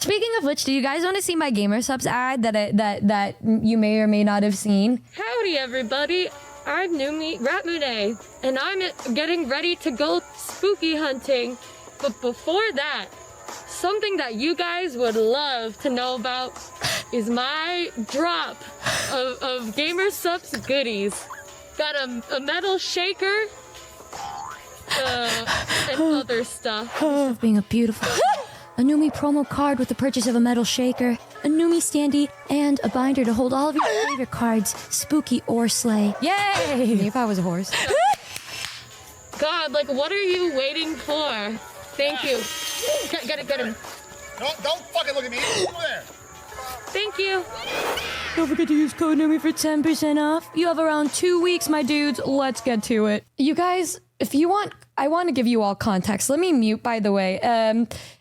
Speaking of which, do you guys want to see my gamer subs ad that you may or may not have seen? Howdy, everybody. I'm Nihmune, and I'm getting ready to go spooky hunting. But before that, something that you guys would love to know about is my drop of gamer subs goodies. Got a metal shaker and other stuff. Being a beautiful... A Numi promo card with the purchase of a metal shaker, a Numi standee, and a binder to hold all of your favorite cards, spooky or slay. Yay! If I was a horse. God, like, what are you waiting for? Thank you. Get him. Don't fucking look at me. Over there. Thank you. Don't forget to use code Numi for 10% off. You have around 2 weeks, my dudes. Let's get to it. You guys, if you want... I want to give you all context. Let me mute, by the way.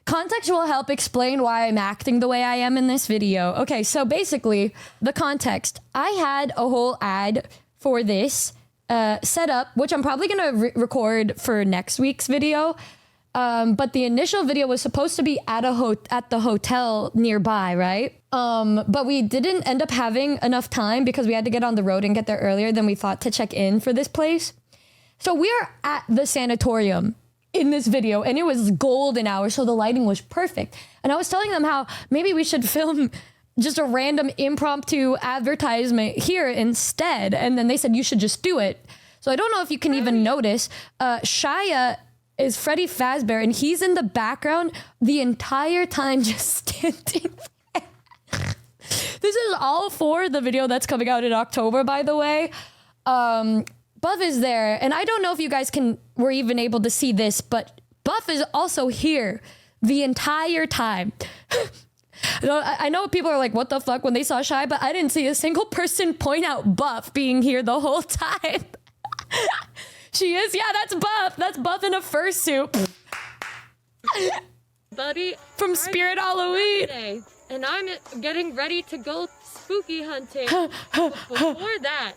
Context will help explain why I'm acting the way I am in this video. Okay, so basically, the context. I had a whole ad for this set up, which I'm probably going to record for next week's video. But the initial video was supposed to be at the hotel nearby, right? But we didn't end up having enough time because we had to get on the road and get there earlier than we thought to check in for this place. So we're at the sanatorium in this video, and it was golden hour, so the lighting was perfect. And I was telling them how maybe we should film just a random impromptu advertisement here instead. And then they said, you should just do it. So I don't know if you can even notice, Shia is Freddy Fazbear, and he's in the background the entire time just standing there. This is all for the video that's coming out in October, by the way. Buff is there, and I don't know if you guys were even able to see this, but Buff is also here the entire time. I know people are like, what the fuck, when they saw Shy, but I didn't see a single person point out Buff being here the whole time. She is, yeah, that's Buff. That's Buff in a fursuit. Buddy. From Spirit Halloween. And I'm getting ready to go spooky hunting. But before that,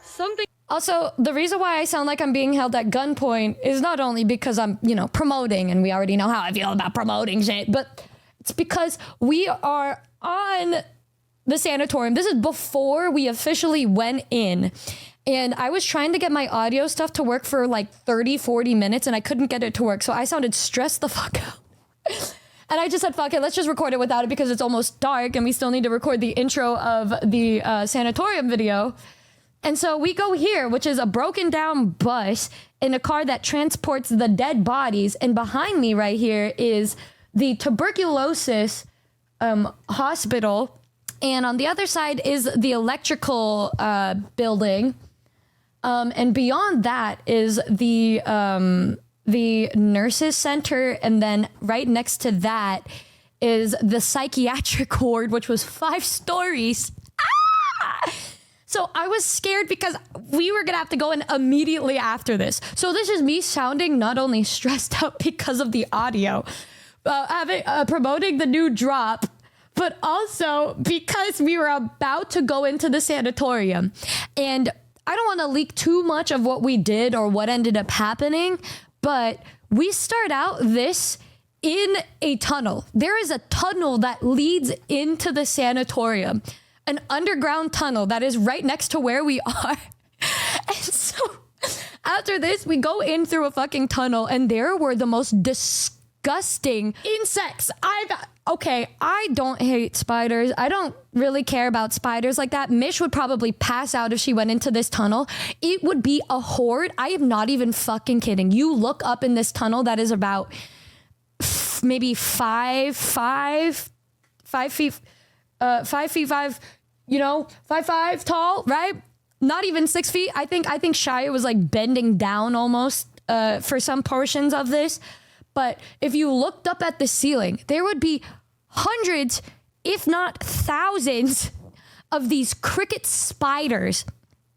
something... Also, the reason why I sound like I'm being held at gunpoint is not only because I'm, promoting, and we already know how I feel about promoting shit, but it's because we are on the sanatorium. This is before we officially went in, and I was trying to get my audio stuff to work for like 30, 40 minutes, and I couldn't get it to work, so I sounded stressed the fuck out. And I just said, fuck it, let's just record it without it because it's almost dark, and we still need to record the intro of the sanatorium video. And so we go here, which is a broken down bus in a car that transports the dead bodies. And behind me right here is the tuberculosis hospital. And on the other side is the electrical building. And beyond that is the nurses center. And then right next to that is the psychiatric ward, which was 5 stories. Ah! So I was scared because we were going to have to go in immediately after this. So this is me sounding not only stressed out because of the audio, promoting the new drop, but also because we were about to go into the sanatorium. And I don't want to leak too much of what we did or what ended up happening, but we start out this in a tunnel. There is a tunnel that leads into the sanatorium. An underground tunnel that is right next to where we are. And so after this, we go in through a fucking tunnel, and there were the most disgusting insects. I don't hate spiders. I don't really care about spiders like that. Mish would probably pass out if she went into this tunnel. It would be a horde. I am not even fucking kidding. You look up in this tunnel that is about maybe 5 feet, 5'5", 5'5" tall, right? Not even 6 feet. I think Shia was like bending down almost for some portions of this. But if you looked up at the ceiling, there would be hundreds, if not thousands, of these cricket spiders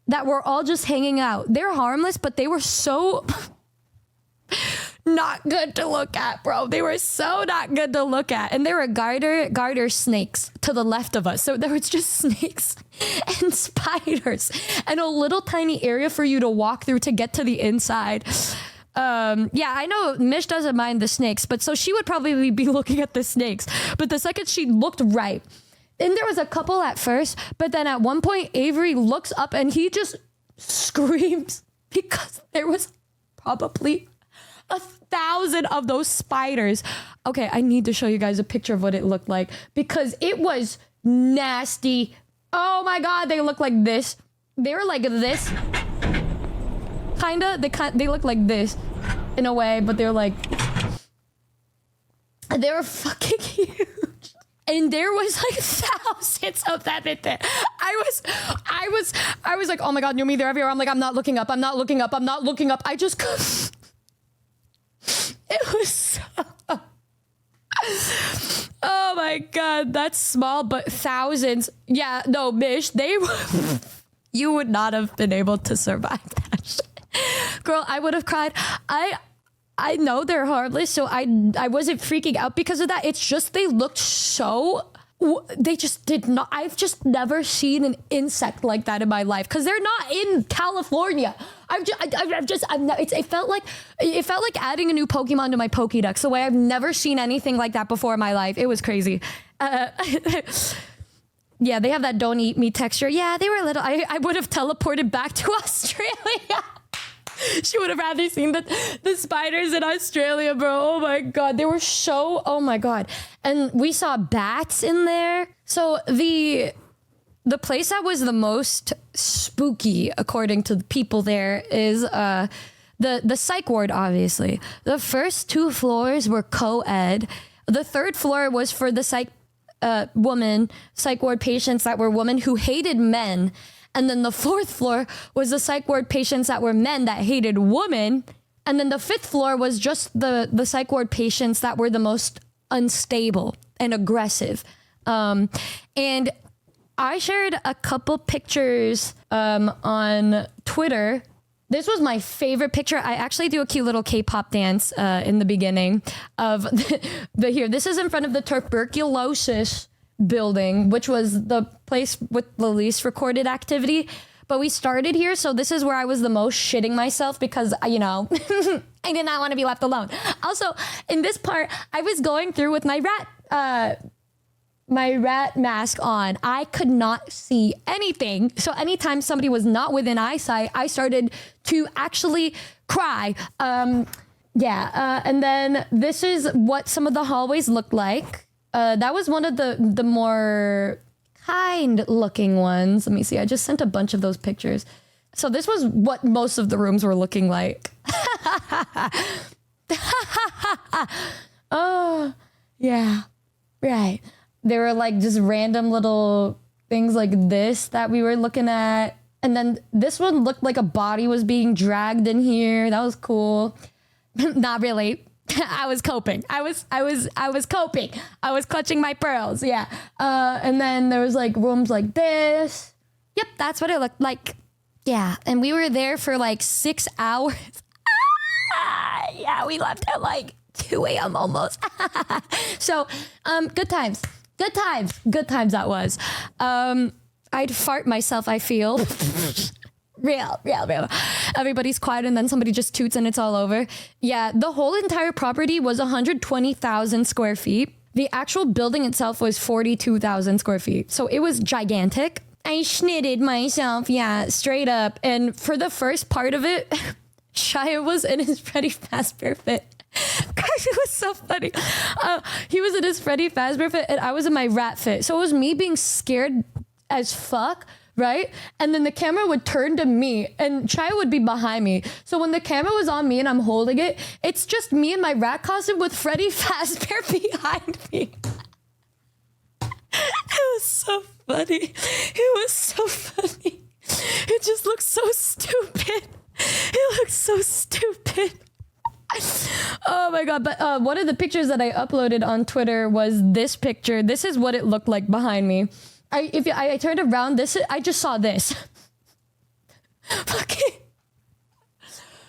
that were all just hanging out. They're harmless, but they were so not good to look at, bro. They were so not good to look at. And there were garter snakes to the left of us. So there was just snakes and spiders and a little tiny area for you to walk through to get to the inside. Yeah, I know Mish doesn't mind the snakes, but so she would probably be looking at the snakes. But the second she looked right, and there was a couple at first, but then at one point Avery looks up and he just screams because there was probably 1,000 of those spiders. Okay, I need to show you guys a picture of what it looked like because it was nasty. Oh my God, they look like this. They were like this. Kinda. They look like this in a way, but they're like, they were fucking huge. And there was like thousands of them in there. I was like, oh my God, Numi, they're everywhere. I'm like, I'm not looking up. I just couldn't. It was so... Oh my God, that's small, but thousands. Yeah, no, Mish, they were... You would not have been able to survive that shit. Girl, I would have cried. I know they're harmless, so I wasn't freaking out because of that. It's just they looked so... They just did not... I've just never seen an insect like that in my life because they're not in California. It felt like adding a new Pokemon to my Pokédex. The way I've never seen anything like that before in my life. It was crazy. Yeah, they have that don't eat me texture. Yeah, they were little. I would have teleported back to Australia. She would have rather seen the spiders in Australia, bro. Oh my God. They were so, oh my God. And we saw bats in there. So the place that was the most spooky, according to the people there, is the psych ward, obviously. The first 2 floors were co-ed. The 3rd floor was for the psych ward patients that were women who hated men. And then the 4th floor was the psych ward patients that were men that hated women. And then the 5th floor was just the psych ward patients that were the most unstable and aggressive. And I shared a couple pictures on Twitter. This was my favorite picture. I actually do a cute little K-pop dance in the beginning of the here. This is in front of the tuberculosis building, which was the place with the least recorded activity. But we started here, so this is where I was the most shitting myself because, you know, I did not want to be left alone. Also, in this part, I was going through with my rat mask on. I could not see anything. So anytime somebody was not within eyesight, I started to actually cry. And then this is what some of the hallways looked like. That was one of the more kind looking ones. Let me see. I just sent a bunch of those pictures. So this was what most of the rooms were looking like. Oh, yeah. Right. There were like just random little things like this that we were looking at. And then this one looked like a body was being dragged in here. That was cool. Not really. I was coping. I was coping. I was clutching my pearls. Yeah. And then there was like rooms like this. Yep. That's what it looked like. Yeah. And we were there for like 6 hours. Yeah. We left at like 2 a.m. almost. So, good times. Good times that was. I'd fart myself, I feel. Real. Everybody's quiet and then somebody just toots and it's all over. Yeah, the whole entire property was 120,000 square feet. The actual building itself was 42,000 square feet. So it was gigantic. I schnitted myself, yeah, straight up. And for the first part of it, Shia was in his Freddy Fazbear fit. Guys, it was so funny. He was in his Freddy Fazbear fit and I was in my rat fit. So it was me being scared as fuck, right? And then the camera would turn to me and Shia would be behind me. So when the camera was on me and I'm holding it, it's just me in my rat costume with Freddy Fazbear behind me. It was so funny. It just looked so stupid. It looked so stupid. Oh my God. But one of the pictures that I uploaded on Twitter was this picture. This is what it looked like behind me. I turned around, I just saw this. Fucking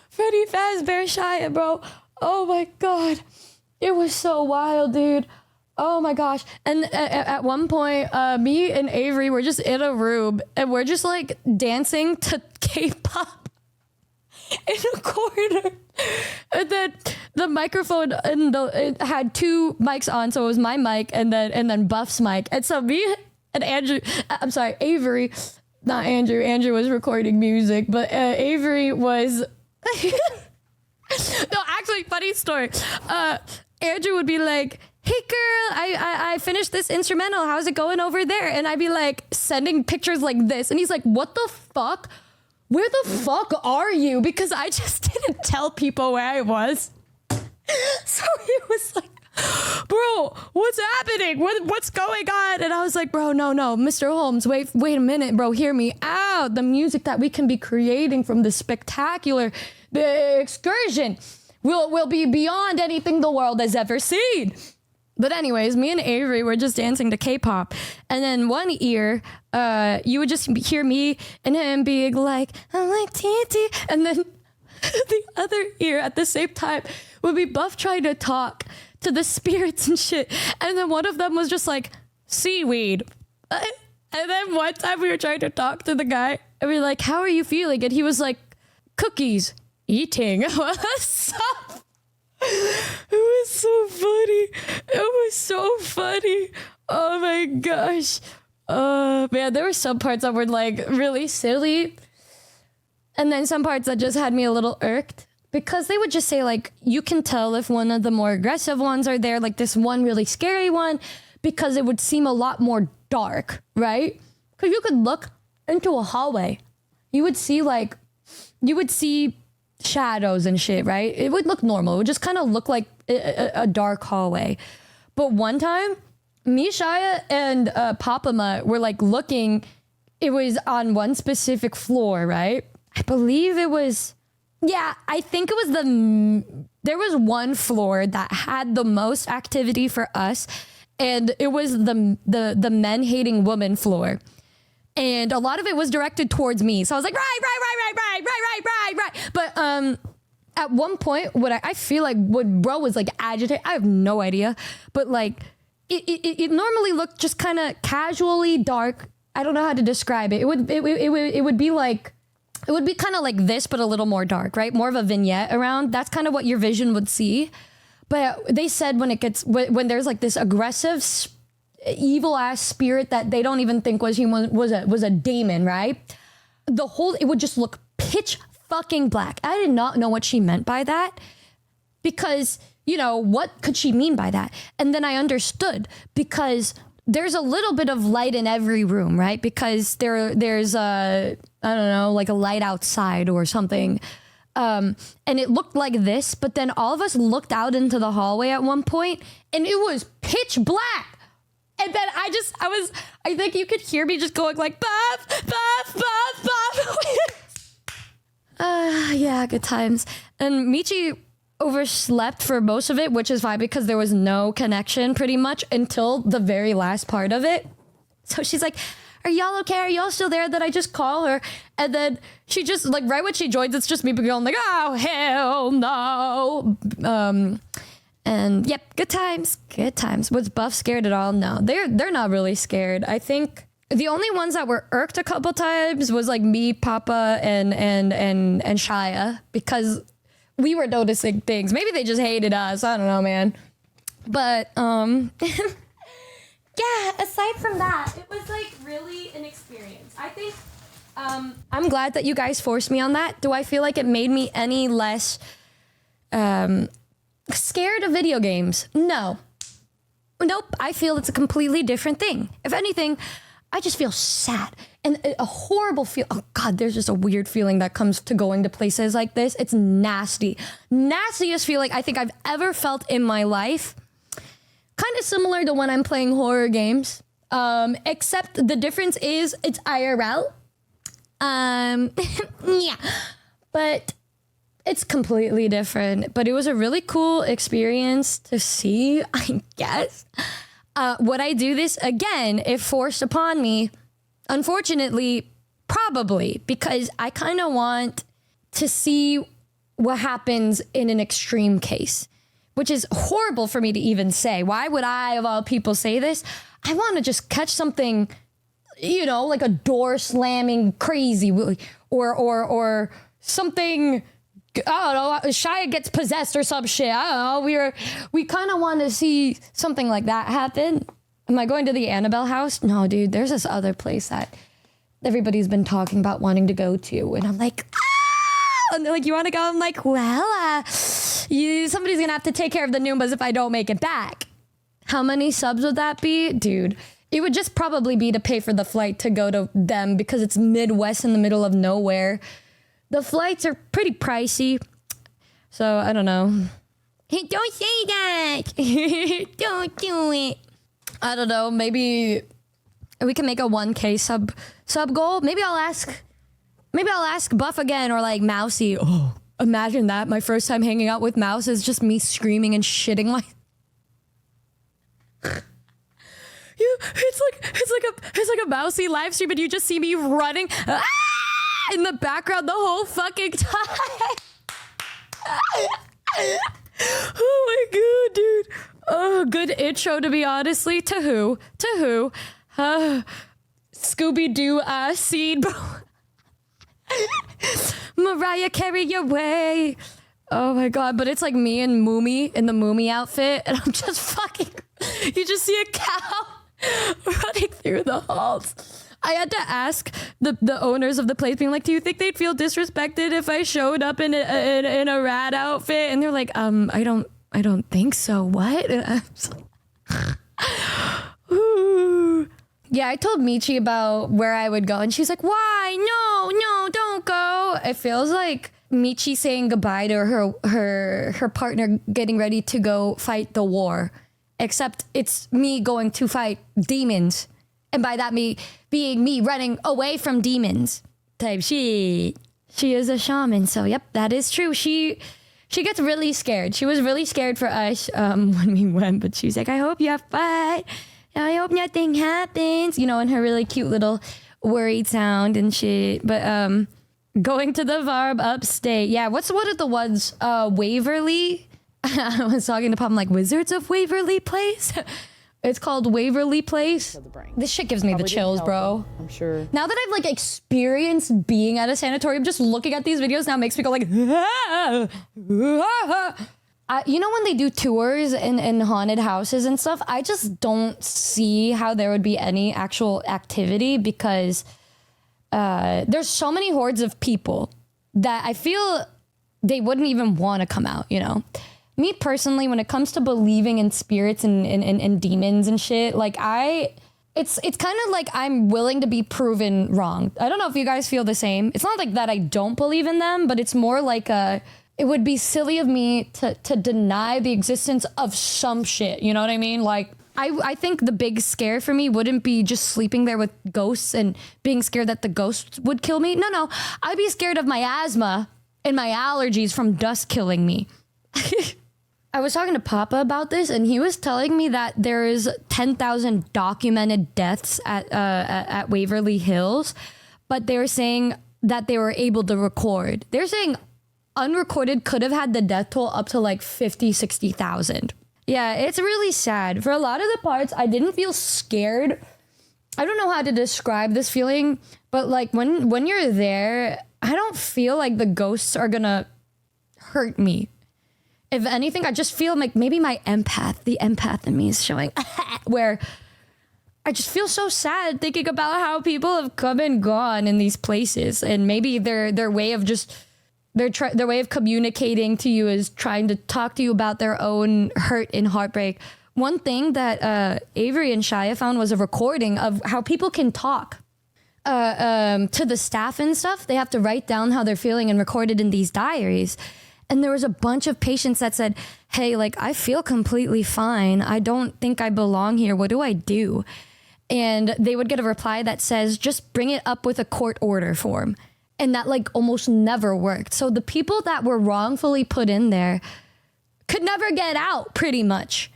Freddy Fazbear Shia, bro. Oh my God. It was so wild, dude. Oh my gosh. And at one point, me and Avery were just in a room and we're just like dancing to K-pop in a corner. And then the microphone it had two mics on, so it was my mic and then Buff's mic. And so me and Andrew, I'm sorry, Avuri, not Andrew. Andrew was recording music, but Avuri was. No, actually, funny story. Andrew would be like, "Hey girl, I finished this instrumental. How's it going over there?" And I'd be like sending pictures like this, and he's like, "What the fuck? Where the fuck are you?" Because I just didn't tell people where I was. So he was like, "Bro, what's happening? What's going on?" And I was like, "Bro, no, Mr. Holmes, wait a minute, bro, hear me out. The music that we can be creating from this spectacular excursion will be beyond anything the world has ever seen." But anyways, me and Avery were just dancing to K-pop. And then one ear, you would just hear me and him being like, "I'm like TT." And then the other ear at the same time would be Buff trying to talk to the spirits and shit. And then one of them was just like, "Seaweed." And then one time we were trying to talk to the guy and we were like, "How are you feeling?" And he was like, "Cookies. Eating." What's up? It was so funny. It was so funny. Oh my gosh. Man, there were some parts that were like really silly. And then some parts that just had me a little irked. Because they would just say like, you can tell if one of the more aggressive ones are there, like this one really scary one, because it would seem a lot more dark, right? Because you could look into a hallway. You would see shadows and shit, right? It would look normal. It would just kind of look like a dark hallway. But one time, me, Shia, and PapaMutt were like looking. It was on one specific floor, right? I believe it was. Yeah, I think it was there was one floor that had the most activity for us, and it was the men hating woman floor. And a lot of it was directed towards me. So I was like, right. But at one point, what I feel like what bro was like agitated, I have no idea. But like, it normally looked just kind of casually dark. I don't know how to describe it. It would be like, it would be kind of like this, but a little more dark, right? More of a vignette around. That's kind of what your vision would see. But they said when there's like this aggressive evil ass spirit that they don't even think was human, was a demon, right? It would just look pitch fucking black. I did not know what she meant by that, because what could she mean by that? And then I understood, because there's a little bit of light in every room, right? Because there's I don't know, like a light outside or something. And it looked like this, but then all of us looked out into the hallway at one point and it was pitch black. And then I think you could hear me just going like, "Buff, Buff, Buff, Buff." Yeah, good times. And Michi overslept for most of it, which is fine because there was no connection pretty much until the very last part of it. So she's like, "Are y'all okay? Are y'all still there?" Then I just call her. And then she just, like, right when she joins, it's just me going like, "Oh, hell no." And yep, good times. Was Buff scared at all? No, they're not really scared. I think the only ones that were irked a couple times was like me, Papa, and Shia, because we were noticing things. Maybe they just hated us. I don't know, man. But yeah, aside from that, it was like really an experience. I think I'm glad that you guys forced me on that. Do I feel like it made me any less scared of video games? No. Nope. I feel it's a completely different thing. If anything, I just feel sad and a horrible feel. Oh God, there's just a weird feeling that comes to going to places like this. It's nasty. Nastiest feeling I think I've ever felt in my life. Kind of similar to when I'm playing horror games. Except the difference is it's IRL. Yeah. But it's completely different, but it was a really cool experience to see, I guess. Would I do this again if forced upon me? Unfortunately, probably, because I kind of want to see what happens in an extreme case, which is horrible for me to even say. Why would I, of all people, say this? I want to just catch something, like a door slamming crazy, or something I don't know, Shia gets possessed or some shit. I don't know. We kind of want to see something like that happen. Am I going to the Annabelle house? No, dude, there's this other place that everybody's been talking about wanting to go to. And I'm like, ah! And they're like, you want to go? I'm like, well, somebody's going to have to take care of the Noombas if I don't make it back. How many subs would that be? Dude, it would just probably be to pay for the flight to go to them because it's Midwest in the middle of nowhere. The flights are pretty pricey. So, I don't know. Hey, don't say that. Don't do it. I don't know. Maybe we can make a 1K sub goal. Maybe I'll ask Buff again or like Mousy. Oh, imagine that. My first time hanging out with Mouse is just me screaming and shitting like. It's like a Mousy live stream, and you just see me running in the background the whole fucking time. Oh my god, dude. Oh, good intro to be honestly. To who? Scooby-Doo scene, bro. Mariah Carey, your way. Oh my god, but it's like me and Numi in the Numi outfit, and I'm just fucking. You just see a cow running through the halls. I had to ask the owners of the place, being like, "Do you think they'd feel disrespected if I showed up in a rat outfit?" And they're like, I don't think so. What?" And I was like, ooh. Yeah, I told Michi about where I would go, and she's like, "Why? No, don't go." It feels like Michi saying goodbye to her partner getting ready to go fight the war, except it's me going to fight demons, and by that me being me running away from demons type shit. She is a shaman, so yep, that is true. She gets really scared. She was really scared for us when we went, but she's like, "I hope you have fun. I hope nothing happens," in her really cute little worried sound and shit. But going to the Varb upstate. Yeah, what are the ones? Waverly? I was talking to Pop, I'm like, Wizards of Waverly Place? It's called Waverly Place. This shit gives me the chills, bro. I'm sure. Now that I've like experienced being at a sanatorium, just looking at these videos now makes me go like, when they do tours in haunted houses and stuff, I just don't see how there would be any actual activity because there's so many hordes of people that I feel they wouldn't even want to come out, Me personally, when it comes to believing in spirits and demons and shit, like it's kind of like I'm willing to be proven wrong. I don't know if you guys feel the same. It's not like that I don't believe in them, but it's more like it would be silly of me to deny the existence of some shit. You know what I mean? Like, I think the big scare for me wouldn't be just sleeping there with ghosts and being scared that the ghosts would kill me. No. I'd be scared of my asthma and my allergies from dust killing me. I was talking to Papa about this, and he was telling me that there is 10,000 documented deaths at Waverly Hills, but they were saying that they were able to record. They're saying unrecorded could have had the death toll up to like 50, 60,000. Yeah, it's really sad. For a lot of the parts, I didn't feel scared. I don't know how to describe this feeling, but like when you're there, I don't feel like the ghosts are gonna hurt me. If anything, I just feel like maybe the empath in me is showing, where I just feel so sad thinking about how people have come and gone in these places, and maybe their way of their way of communicating to you is trying to talk to you about their own hurt and heartbreak. One thing that Avuri and Shia found was a recording of how people can talk to the staff and stuff. They have to write down how they're feeling and record it in these diaries. And there was a bunch of patients that said, "Hey, like, I feel completely fine. I don't think I belong here. What do I do?" And they would get a reply that says, "Just bring it up with a court order form." And that like almost never worked. So the people that were wrongfully put in there could never get out, pretty much.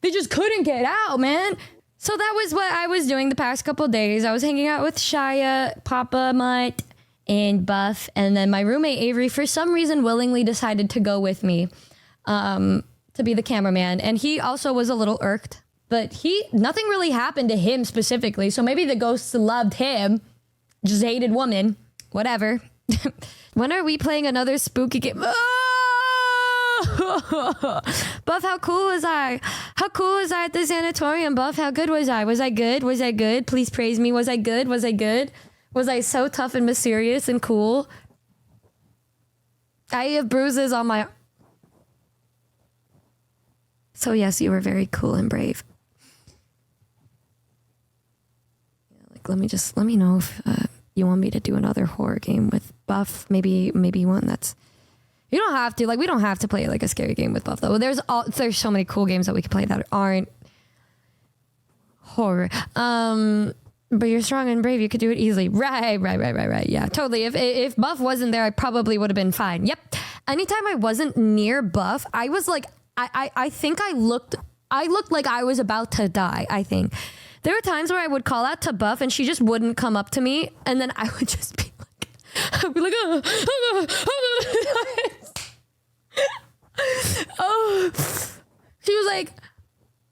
They just couldn't get out, man. So that was what I was doing the past couple days. I was hanging out with Shia, PapaMutt, and Buff, and then my roommate Avuri for some reason willingly decided to go with me to be the cameraman, and he also was a little irked, but nothing really happened to him specifically, so maybe the ghosts loved him, just hated woman, whatever. When are we playing another spooky game? Oh! Buff, how cool was I? How cool was I at the sanatorium, Buff? How good was I? Was I good? Was I good? Please praise me. Was I good? Was I good? Was I so tough and mysterious and cool? I have bruises on my... So yes, you were very cool and brave. Like, let me know if you want me to do another horror game with Buff. Maybe one that's... You don't have to, like, we don't have to play like a scary game with Buff though. There's so many cool games that we can play that aren't horror. But you're strong and brave. You could do it easily. Right. Yeah, totally. If Buff wasn't there, I probably would have been fine. Yep. Anytime I wasn't near Buff, I was like, I think I looked like I was about to die, I think. There were times where I would call out to Buff and she just wouldn't come up to me. And then I would just be like, oh, she was like,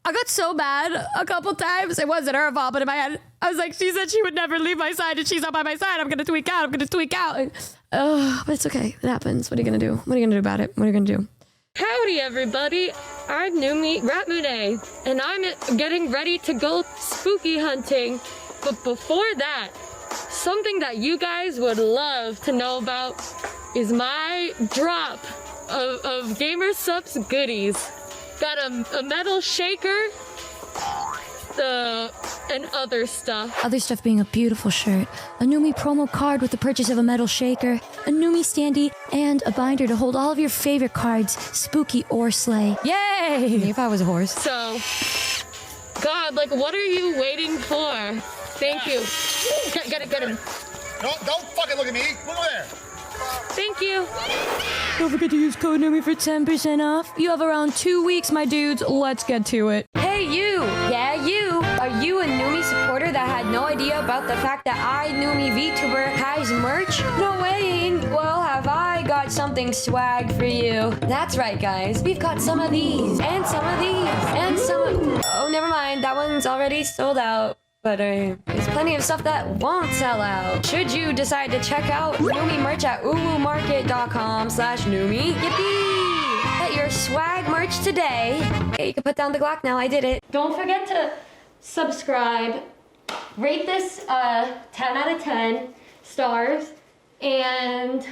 I got so bad a couple times. It wasn't her fault, but in my head, I was like, she said she would never leave my side and she's not by my side. I'm going to tweak out. But it's okay. It happens. What are you going to do? What are you going to do about it? What are you going to do? Howdy, everybody. I'm Numi, and I'm getting ready to go spooky hunting. But before that, something that you guys would love to know about is my drop of Gamer Subs goodies. Got a metal shaker, and other stuff. Other stuff being a beautiful shirt, a Numi promo card with the purchase of a metal shaker, a Numi standee, and a binder to hold all of your favorite cards, spooky or slay. Yay! If I was a horse. So, God, like, what are you waiting for? Thank you. Get him. Don't fucking look at me. Look over there. Thank you. Don't forget to use code Numi for 10% off. You have around 2 weeks, my dudes. Let's get to it. Hey, you. Yeah, you. Are you a Numi supporter that had no idea about the fact that Numi Vtuber has merch? No way. Well, have I got something swag for you. That's right, guys. We've got some of these, and some of these, and some of... Oh, never mind. That one's already sold out. But there's plenty of stuff that won't sell out. Should you decide to check out Numi merch at uwumarket.com/Numi. Yippee! Get your swag merch today. Okay, you can put down the Glock now. I did it. Don't forget to subscribe. Rate this 10 out of 10 stars. And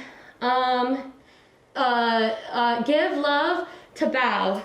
give love to Bow.